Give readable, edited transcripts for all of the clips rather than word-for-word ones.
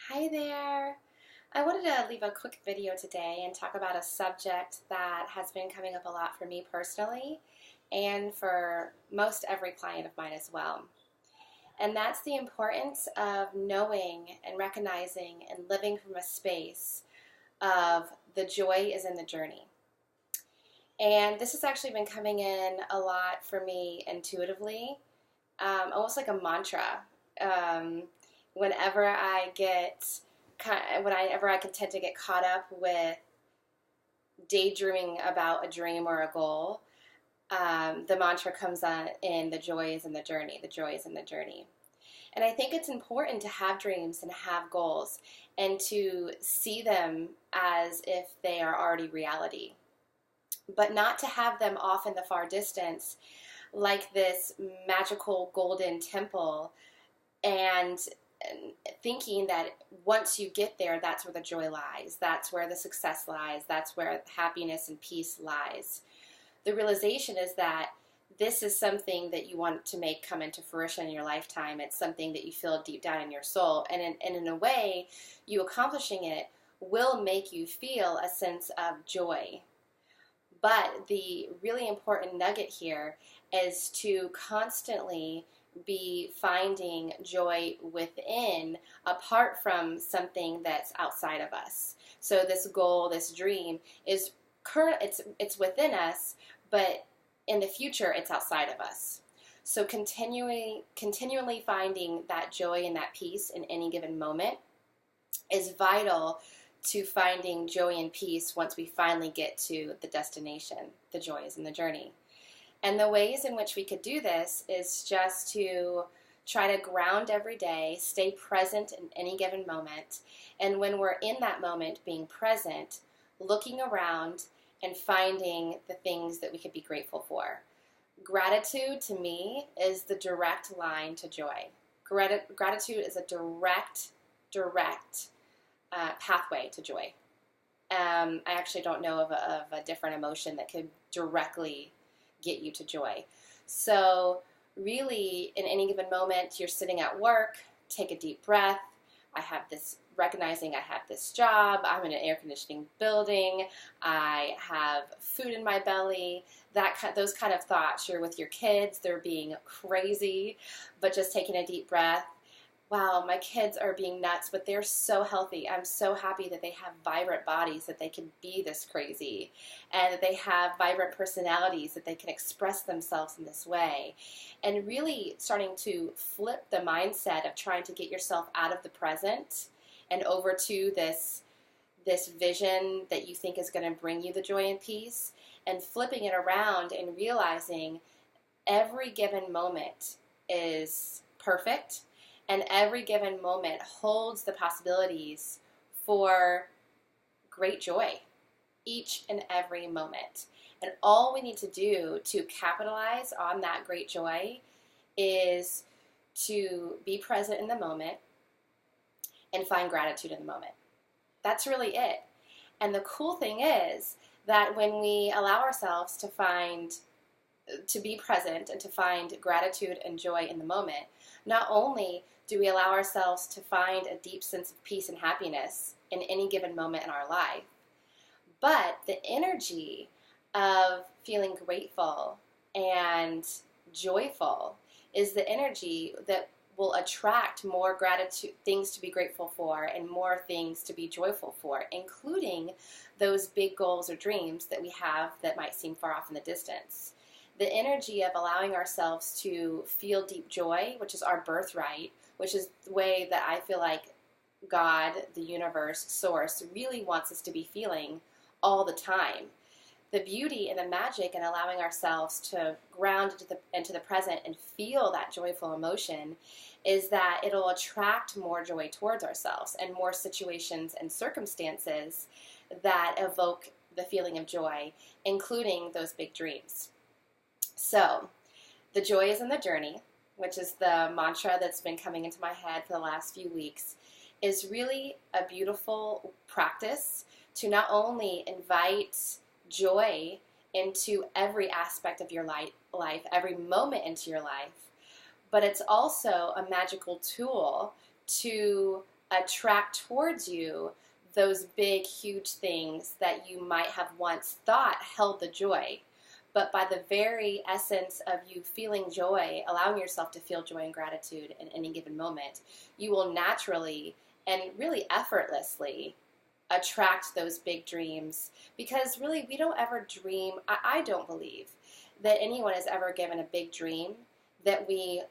Hi there. I wanted to leave a quick video today and talk about a subject that has been coming up a lot for me personally and for most every client of mine as well. And that's the importance of knowing and recognizing and living from a space of the joy is in the journey. And this has actually been coming in a lot for me intuitively, almost like a mantra. Um, whenever I get whenever I can tend to get caught up with daydreaming about a dream or a goal, the mantra comes on in the joy is in the journey, the joy is in the journey. And I think it's important to have dreams and have goals and to see them as if they are already reality, but not to have them off in the far distance like this magical golden temple and thinking that once you get there, that's where the joy lies, that's where the success lies, that's where happiness and peace lies. The realization is that this is something that you want to make come into fruition in your lifetime. It's something that you feel deep down in your soul. And in a way, you accomplishing it will make you feel a sense of joy. But the really important nugget here is to constantly be finding joy within apart from something that's outside of us. So this goal, this dream is it's within us, but in the future it's outside of us. So continually finding that joy and that peace in any given moment is vital to finding joy and peace once we finally get to the destination. The joy is in the journey. And the ways in which we could do this is just to try to ground every day, stay present in any given moment, and when we're in that moment, being present, looking around and finding the things that we could be grateful for. Gratitude, to me, is the direct line to joy. Gratitude is a direct pathway to joy. I actually don't know of a different emotion that could directly get you to joy. So really, in any given moment, you're sitting at work, take a deep breath. Recognizing I have this job, I'm in an air conditioning building, I have food in my belly, those kind of thoughts. You're with your kids, they're being crazy, but just taking a deep breath. Wow, my kids are being nuts, but they're so healthy. I'm so happy that they have vibrant bodies, that they can be this crazy, and that they have vibrant personalities, that they can express themselves in this way. And really starting to flip the mindset of trying to get yourself out of the present and over to this vision that you think is going to bring you the joy and peace, and flipping it around and realizing every given moment is perfect. And every given moment holds the possibilities for great joy, each and every moment. And all we need to do to capitalize on that great joy is to be present in the moment and find gratitude in the moment. That's really it. And the cool thing is that when we allow ourselves to be present and to find gratitude and joy in the moment, not only do we allow ourselves to find a deep sense of peace and happiness in any given moment in our life, but the energy of feeling grateful and joyful is the energy that will attract more gratitude, things to be grateful for, and more things to be joyful for, including those big goals or dreams that we have that might seem far off in the distance. The energy of allowing ourselves to feel deep joy, which is our birthright, which is the way that I feel like God, the universe, source, really wants us to be feeling all the time. The beauty and the magic in allowing ourselves to ground into the present and feel that joyful emotion is that it'll attract more joy towards ourselves and more situations and circumstances that evoke the feeling of joy, including those big dreams. So, the joy is in the journey, which is the mantra that's been coming into my head for the last few weeks, is really a beautiful practice to not only invite joy into every aspect of your life, every moment into your life, but it's also a magical tool to attract towards you those big, huge things that you might have once thought held the joy. But by the very essence of you feeling joy, allowing yourself to feel joy and gratitude in any given moment, you will naturally and really effortlessly attract those big dreams. Because really, we don't ever dream, I don't believe that anyone is ever given a big dream that we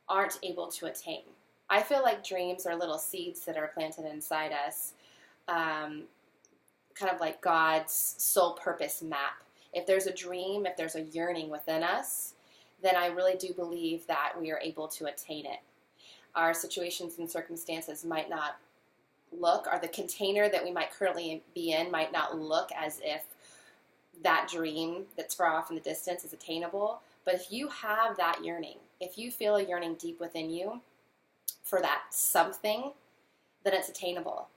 aren't able to attain. I feel like dreams are little seeds that are planted inside us, kind of like God's soul purpose map. If there's a dream, if there's a yearning within us, then I really do believe that we are able to attain it. Our situations and circumstances might not look, or the container that we might currently be in might not look as if that dream that's far off in the distance is attainable. But if you have that yearning, if you feel a yearning deep within you for that something, then it's attainable.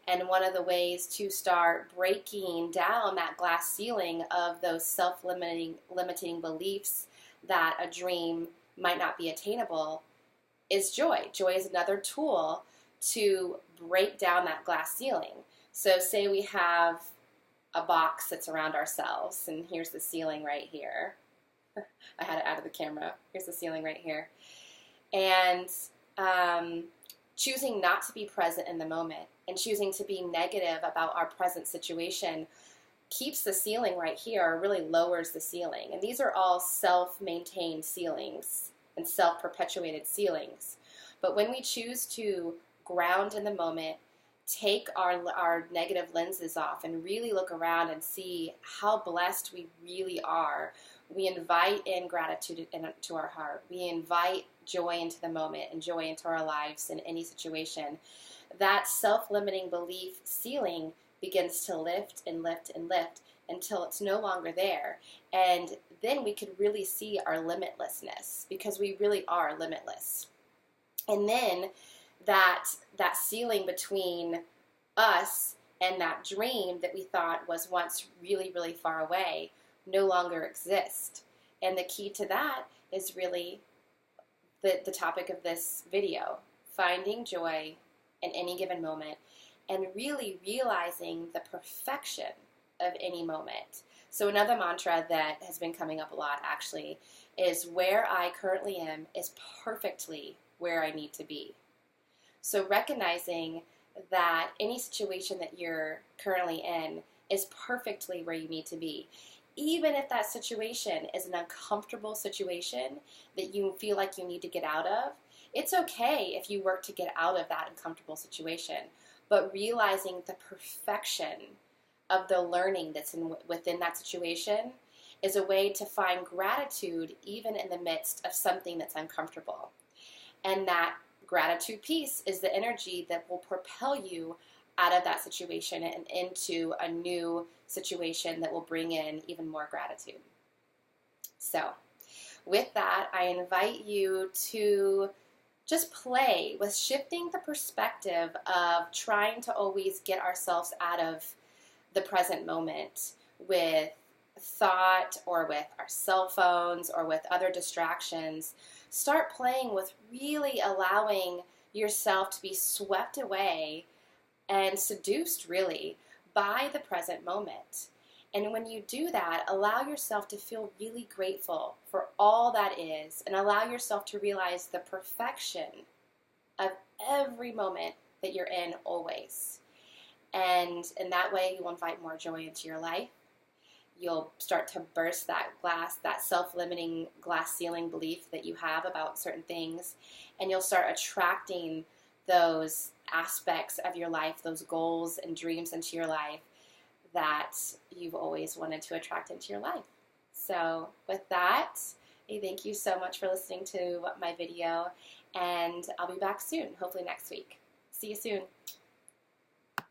And one of the ways to start breaking down that glass ceiling of those self-limiting beliefs that a dream might not be attainable is joy. Joy is another tool to break down that glass ceiling. So say we have a box that's around ourselves, and here's the ceiling right here. I had it out of the camera. Here's the ceiling right here. And choosing not to be present in the moment and choosing to be negative about our present situation keeps the ceiling right here, or really lowers the ceiling. And these are all self-maintained ceilings and self-perpetuated ceilings. But when we choose to ground in the moment, take our negative lenses off and really look around and see how blessed we really are, we invite in gratitude into our heart. We invite joy into the moment and joy into our lives in any situation. That self-limiting belief ceiling begins to lift and lift and lift until it's no longer there. And then we could really see our limitlessness, because we really are limitless. And then that ceiling between us and that dream that we thought was once really, really far away no longer exist. And the key to that is really the topic of this video, finding joy in any given moment and really realizing the perfection of any moment. So another mantra that has been coming up a lot actually is, where I currently am is perfectly where I need to be. So recognizing that any situation that you're currently in is perfectly where you need to be. Even if that situation is an uncomfortable situation that you feel like you need to get out of, it's okay if you work to get out of that uncomfortable situation. But realizing the perfection of the learning that's within that situation is a way to find gratitude even in the midst of something that's uncomfortable. And that gratitude piece is the energy that will propel you out of that situation and into a new situation that will bring in even more gratitude. So, with that, I invite you to just play with shifting the perspective of trying to always get ourselves out of the present moment with thought or with our cell phones or with other distractions. Start playing with really allowing yourself to be swept away and seduced really by the present moment. And when you do that, allow yourself to feel really grateful for all that is, and allow yourself to realize the perfection of every moment that you're in always. And in that way, you will invite more joy into your life. You'll start to burst that glass, that self-limiting glass ceiling belief that you have about certain things, and you'll start attracting those aspects of your life, those goals and dreams into your life that you've always wanted to attract into your life. So with that, I thank you so much for listening to my video, and I'll be back soon, hopefully next week. See you soon.